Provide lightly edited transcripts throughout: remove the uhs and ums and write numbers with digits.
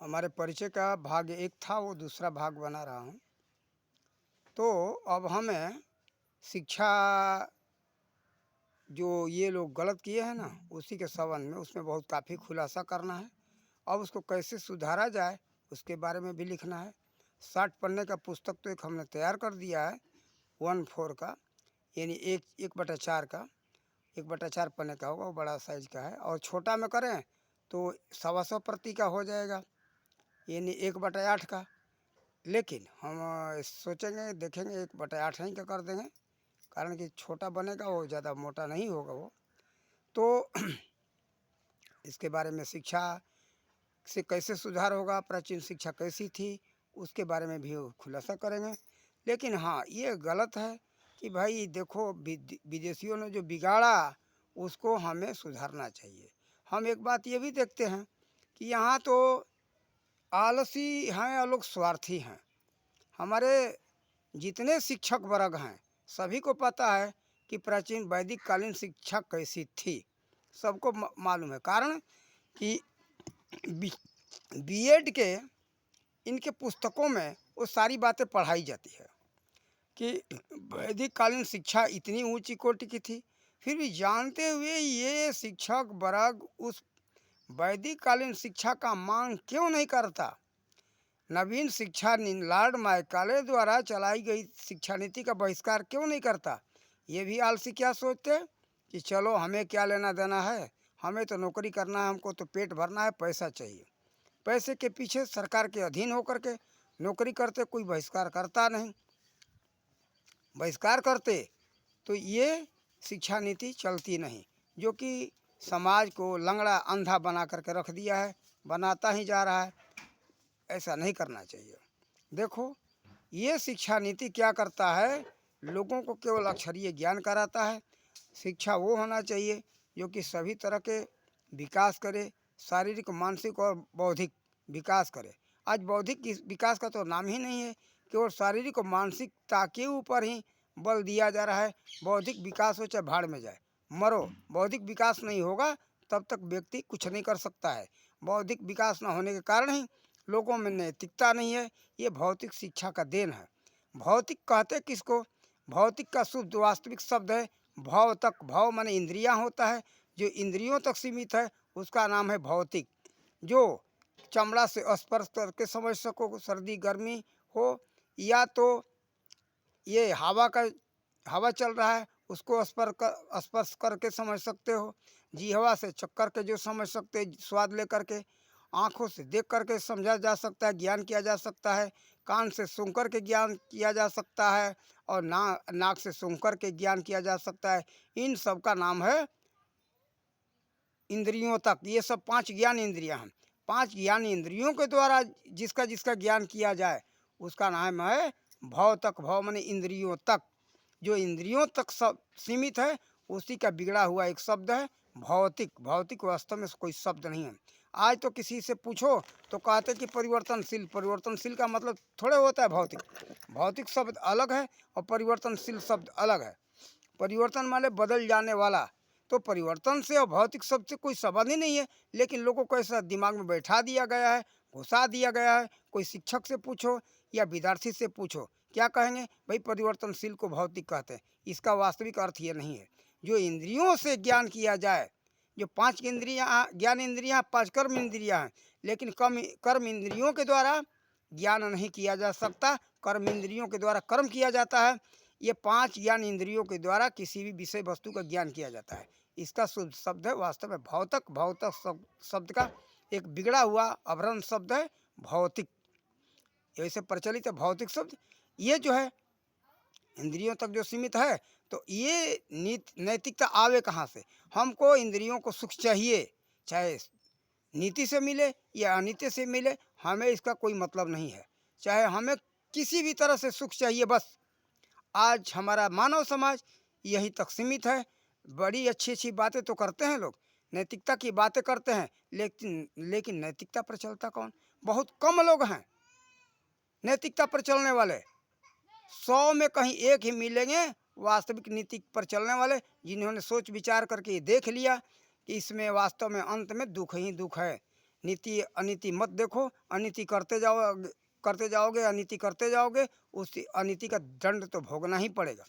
हमारे परिचय का भाग एक था, वो दूसरा भाग बना रहा हूँ। तो अब हमें शिक्षा जो ये लोग गलत किए हैं ना, उसी के संबंध में उसमें बहुत काफ़ी खुलासा करना है। अब उसको कैसे सुधारा जाए उसके बारे में भी लिखना है। 60 पन्ने का पुस्तक तो एक हमने तैयार कर दिया है, 1/4 का, यानी एक बटा चार का। 1/4 पन्ने का होगा, वो बड़ा साइज का है। और छोटा में करें तो 125 प्रति का हो जाएगा, यानी 1/8 का। लेकिन हम सोचेंगे, देखेंगे 1/8 ही का कर देंगे, कारण कि छोटा बनेगा, वो ज़्यादा मोटा नहीं होगा वो। तो इसके बारे में शिक्षा से कैसे सुधार होगा, प्राचीन शिक्षा कैसी थी, उसके बारे में भी वो खुलासा करेंगे। लेकिन हाँ, ये गलत है कि भाई देखो, विदेशियों ने जो बिगाड़ा उसको हमें सुधारना चाहिए। हम एक बात ये भी देखते हैं कि यहाँ तो आलसी हैं और लोग स्वार्थी हैं। हमारे जितने शिक्षक वर्ग हैं सभी को पता है कि प्राचीन वैदिक कालीन शिक्षा कैसी थी, सबको मालूम है। कारण कि बीएड के इनके पुस्तकों में वो सारी बातें पढ़ाई जाती है कि वैदिक कालीन शिक्षा इतनी ऊंची कोटि की थी। फिर भी जानते हुए ये शिक्षक वर्ग उस वैदिक कालीन शिक्षा का मांग क्यों नहीं करता? नवीन शिक्षा लॉर्ड मैकाले द्वारा चलाई गई शिक्षा नीति का बहिष्कार क्यों नहीं करता? ये भी आलसी क्या सोचते कि चलो हमें क्या लेना देना है, हमें तो नौकरी करना है, हमको तो पेट भरना है, पैसा चाहिए। पैसे के पीछे सरकार के अधीन होकर के नौकरी करते, कोई बहिष्कार करता नहीं। बहिष्कार करते तो ये शिक्षा नीति चलती नहीं, जो कि समाज को लंगड़ा अंधा बना करके रख दिया है, बनाता ही जा रहा है। ऐसा नहीं करना चाहिए। देखो, ये शिक्षा नीति क्या करता है, लोगों को केवल अक्षरीय ज्ञान कराता है। शिक्षा वो होना चाहिए जो कि सभी तरह के विकास करे, शारीरिक, मानसिक और बौद्धिक विकास करे। आज बौद्धिक विकास का तो नाम ही नहीं है, केवल शारीरिक और मानसिकता के ऊपर ही बल दिया जा रहा है। बौद्धिक विकास हो चाहे भाड़ में जाए, मरो, बौद्धिक विकास नहीं होगा तब तक व्यक्ति कुछ नहीं कर सकता है। बौद्धिक विकास न होने के कारण ही लोगों में नैतिकता नहीं है। ये भौतिक शिक्षा का देन है। भौतिक कहते किसको? भौतिक का शुद्ध वास्तविक शब्द है भव तक। भव माने इंद्रियां होता है, जो इंद्रियों तक सीमित है उसका नाम है भौतिक। जो चमड़ा से स्पर्श करके समझ सको, सर्दी गर्मी हो, या तो ये हवा चल रहा है उसको स्पर्श करके समझ सकते हो, जीहवा से चक्कर के जो समझ सकते हैं स्वाद लेकर के, आँखों से देख करके समझा जा सकता है, ज्ञान किया जा सकता है, कान से सुन कर के ज्ञान किया जा सकता है, और नाक से सूंघ कर के ज्ञान किया जा सकता है। इन सब का नाम है इंद्रियों तक। ये सब 5 ज्ञान इंद्रियां हैं। 5 ज्ञान इंद्रियों के द्वारा जिसका जिसका ज्ञान किया जाए उसका नाम है भव तक। भव माने इंद्रियों तक। जो इंद्रियों तक सब सीमित है उसी का बिगड़ा हुआ एक शब्द है भौतिक। भौतिक वास्तव में कोई शब्द नहीं है। आज तो किसी से पूछो तो कहते कि परिवर्तनशील। परिवर्तनशील का मतलब थोड़े होता है भौतिक। भौतिक शब्द अलग है और परिवर्तनशील शब्द अलग है। परिवर्तन माने बदल जाने वाला। तो परिवर्तन से और भौतिक शब्द से कोई संबंध ही नहीं है, लेकिन लोगों को ऐसा दिमाग में बैठा दिया गया है, घुसा दिया गया है। कोई शिक्षक से पूछो या विद्यार्थी से पूछो, क्या कहेंगे? भाई परिवर्तनशील को भौतिक कहते हैं। इसका वास्तविक अर्थ ये नहीं है। जो इंद्रियों से ज्ञान किया जाए, जो 5 इंद्रियां ज्ञान इंद्रियां, 5 कर्म इंद्रियां हैं, लेकिन कर्म इंद्रियों के द्वारा ज्ञान नहीं किया जा सकता, कर्म इंद्रियों के द्वारा कर्म किया जाता है। ये 5 ज्ञान इंद्रियों के द्वारा किसी भी विषय वस्तु का ज्ञान किया जाता है। इसका शुद्ध शब्द है वास्तव में भौतक। भौतक शब्द का एक बिगड़ा हुआ अभ्रंश शब्द है भौतिक। ऐसे प्रचलित है भौतिक शब्द। ये जो है इंद्रियों तक जो सीमित है, तो ये नैतिकता आवे कहाँ से? हमको इंद्रियों को सुख चाहिए, चाहे नीति से मिले या अनीति से मिले, हमें इसका कोई मतलब नहीं है। चाहे हमें किसी भी तरह से सुख चाहिए, बस। आज हमारा मानव समाज यहीं तक सीमित है। बड़ी अच्छी अच्छी बातें तो करते हैं लोग, नैतिकता की बातें करते हैं, लेकिन नैतिकता पर चलता कौन? बहुत कम लोग हैं नैतिकता पर चलने वाले। 100 में कहीं एक ही मिलेंगे वास्तविक नीति पर चलने वाले, जिन्होंने सोच विचार करके ये देख लिया कि इसमें वास्तव में अंत में दुख ही दुख है। नीति अनीति मत देखो, अनीति करते जाओगे, अनीति करते जाओगे, उस अनीति का दंड तो भोगना ही पड़ेगा।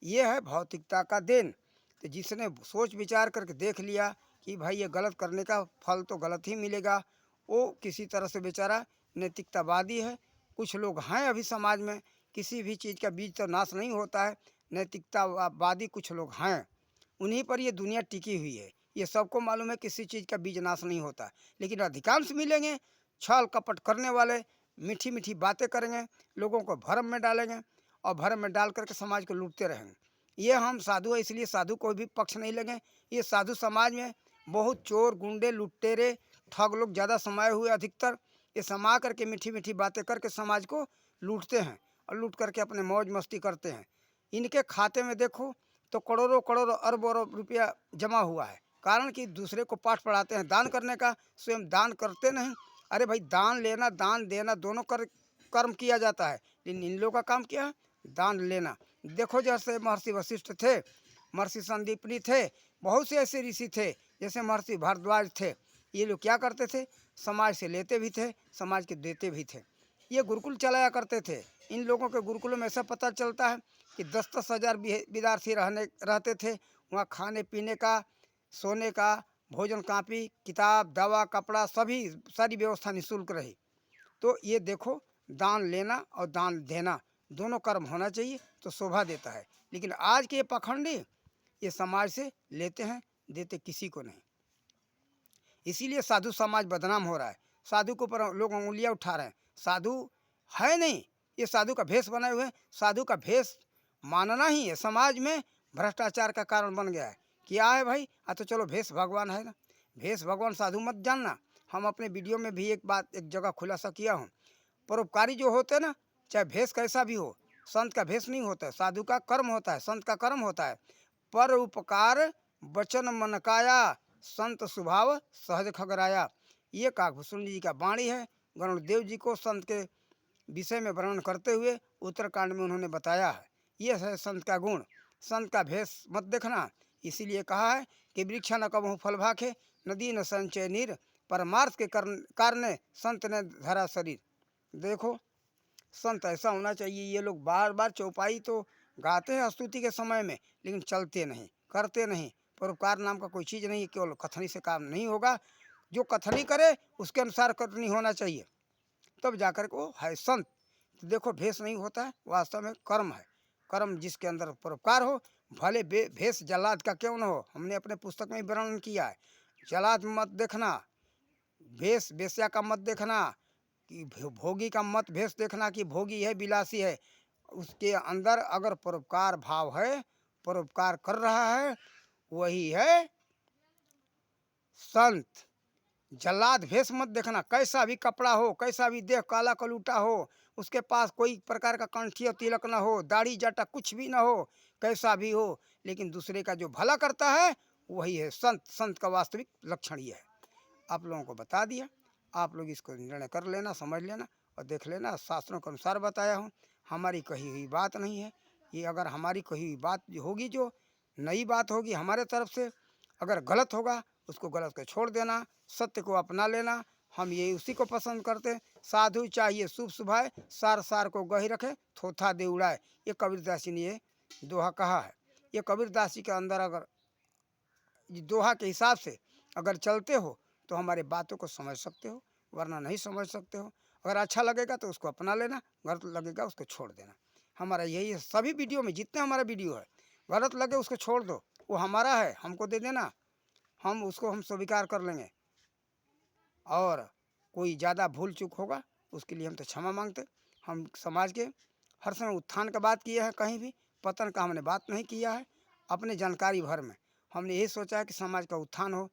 ये है भौतिकता का देन। तो जिसने सोच विचार करके देख लिया कि भाई ये गलत करने का फल तो गलत ही मिलेगा, वो किसी तरह से बेचारा नैतिकतावादी है। कुछ लोग हैं अभी समाज में, किसी भी चीज़ का बीज तो नाश नहीं होता है, नैतिकतावादी कुछ लोग हैं, उन्हीं पर ये दुनिया टिकी हुई है। ये सबको मालूम है किसी चीज़ का बीज नाश नहीं होता, लेकिन अधिकांश मिलेंगे छल कपट करने वाले, मीठी मीठी बातें करेंगे, लोगों को भ्रम में डालेंगे और भ्रम में डाल करके समाज को लूटते रहेंगे। ये हम साधु है, इसलिए साधु कोई भी पक्ष नहीं लगे। ये साधु समाज में बहुत चोर गुंडे लुटेरे ठग लोग ज़्यादा समाये हुए, अधिकतर ये समा करके मीठी मीठी बातें करके समाज को लूटते हैं और लूट करके अपने मौज मस्ती करते हैं। इनके खाते में देखो तो करोड़ों करोड़ों अरबों अरब रुपया जमा हुआ है, कारण कि दूसरे को पाठ पढ़ाते हैं दान करने का, स्वयं दान करते नहीं। अरे भाई, दान लेना दान देना दोनों कर्म किया जाता है, लेकिन इन लोगों का काम क्या है? दान लेना। देखो जैसे महर्षि वशिष्ठ थे, महर्षि संदीपनी थे, बहुत से ऐसे ऋषि थे, जैसे महर्षि भारद्वाज थे। ये लोग क्या करते थे? समाज से लेते भी थे, समाज के देते भी थे। ये गुरुकुल चलाया करते थे। इन लोगों के गुरुकुलों में ऐसा पता चलता है कि 10-10 हज़ार विद्यार्थी रहते थे। वहाँ खाने पीने का, सोने का, भोजन, कापी किताब, दवा, कपड़ा, सारी व्यवस्था निःशुल्क रही। तो ये देखो, दान लेना और दान देना दोनों कर्म होना चाहिए तो शोभा देता है। लेकिन आज के ये पाखंडी ये समाज से लेते हैं, देते किसी को नहीं। इसीलिए साधु समाज बदनाम हो रहा है, साधु के ऊपर लोग उंगलियां उठा रहे हैं। साधु है नहीं, ये साधु का भेष बनाए हुए हैं। साधु का भेष मानना ही है समाज में भ्रष्टाचार का कारण बन गया है। क्या है भाई? तो चलो भेष भगवान है ना, भेष भगवान साधु मत जानना। हम अपने वीडियो में भी एक जगह खुलासा किया हूँ, परोपकारी जो होते हैं ना, चाहे भेष कैसा भी हो, संत का भेष नहीं होता है, साधु का कर्म होता है, संत का कर्म होता है। पर उपकार वचन मन काया, संत स्वभाव सहज खगराया। ये काकभूषण जी का वाणी है। गरुड़देव जी को संत के विषय में वर्णन करते हुए उत्तरकांड में उन्होंने बताया है। ये है संत का गुण। संत का भेष मत देखना, इसीलिए कहा है कि वृक्ष न कबहु फल भाखे, नदी न संचय नीर, परमार्थ के कारण संत ने धरा शरीर। देखो, संत ऐसा होना चाहिए। ये लोग बार बार चौपाई तो गाते हैं स्तुति के समय में, लेकिन चलते नहीं, करते नहीं। परोपकार नाम का कोई चीज़ नहीं, केवल कथनी से काम नहीं होगा। जो कथनी करे उसके अनुसार कथनी होना चाहिए, तब जाकर के वो है संत। तो देखो, भेष नहीं होता है, वास्तव में कर्म है। कर्म जिसके अंदर परोपकार हो, भले भेष जल्लाद का क्यों न हो। हमने अपने पुस्तक में वर्णन किया है, जल्लाद मत देखना, भेष वेश्या का मत देखना, कि भोगी का मत भेष देखना कि भोगी है, विलासी है। उसके अंदर अगर परोपकार भाव है, परोपकार कर रहा है, वही है संत। जल्लाद भेष मत देखना, कैसा भी कपड़ा हो, कैसा भी देह काला कलूटा हो, उसके पास कोई प्रकार का कंठी और तिलक न हो, दाढ़ी जटा कुछ भी न हो, कैसा भी हो, लेकिन दूसरे का जो भला करता है वही है संत। संत का वास्तविक लक्षण ये है। आप लोगों को बता दिया, आप लोग इसको निर्णय कर लेना, समझ लेना और देख लेना। शास्त्रों के अनुसार बताया हूँ, हमारी कही हुई बात नहीं है ये। अगर हमारी कही हुई बात होगी, जो नई बात होगी हमारे तरफ से, अगर गलत होगा उसको गलत को छोड़ देना, सत्य को अपना लेना। हम ये उसी को पसंद करते। साधु चाहिए शुभ शुभाए, सार सार को गही रखे, थोथा दे उड़ाए। ये कबीरदास जी ने ये दोहा कहा है। ये कबीरदास जी के अंदर अगर दोहा के हिसाब से अगर चलते हो तो हमारे बातों को समझ सकते हो, वरना नहीं समझ सकते हो। अगर अच्छा लगेगा तो उसको अपना लेना, गलत लगेगा उसको छोड़ देना। हमारा यही है सभी वीडियो में, जितने हमारा वीडियो है। गलत लगे उसको छोड़ दो, वो हमारा है, हमको दे देना, हम स्वीकार कर लेंगे। और कोई ज़्यादा भूल चूक होगा उसके लिए हम तो क्षमा मांगते। हम समाज के हर समय उत्थान का बात किए हैं, कहीं भी पतन का हमने बात नहीं किया है। अपने जानकारी भर में हमने यही सोचा है कि समाज का उत्थान हो,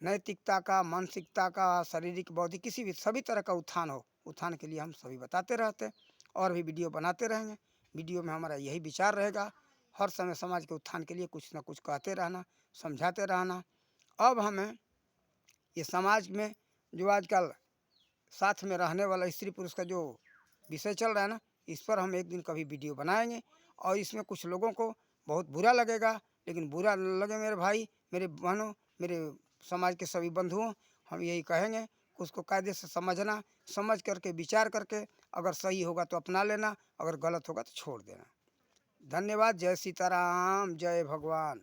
नैतिकता का, मानसिकता का, शारीरिक बौद्धिक किसी भी सभी तरह का उत्थान हो। उत्थान के लिए हम सभी बताते रहते हैं और भी वीडियो बनाते रहेंगे। वीडियो में हमारा यही विचार रहेगा, हर समय समाज के उत्थान के लिए कुछ ना कुछ कहते रहना, समझाते रहना। अब हमें ये समाज में जो आजकल साथ में रहने वाला स्त्री पुरुष का जो विषय चल रहा है ना, इस पर हम एक दिन कभी वीडियो बनाएंगे। और इसमें कुछ लोगों को बहुत बुरा लगेगा, लेकिन बुरा न लगे मेरे भाई, मेरे बहनों, मेरे समाज के सभी बंधुओं, हम यही कहेंगे उसको कायदे से समझना, समझ करके विचार करके अगर सही होगा तो अपना लेना, अगर गलत होगा तो छोड़ देना। धन्यवाद। जय सीताराम, जय भगवान।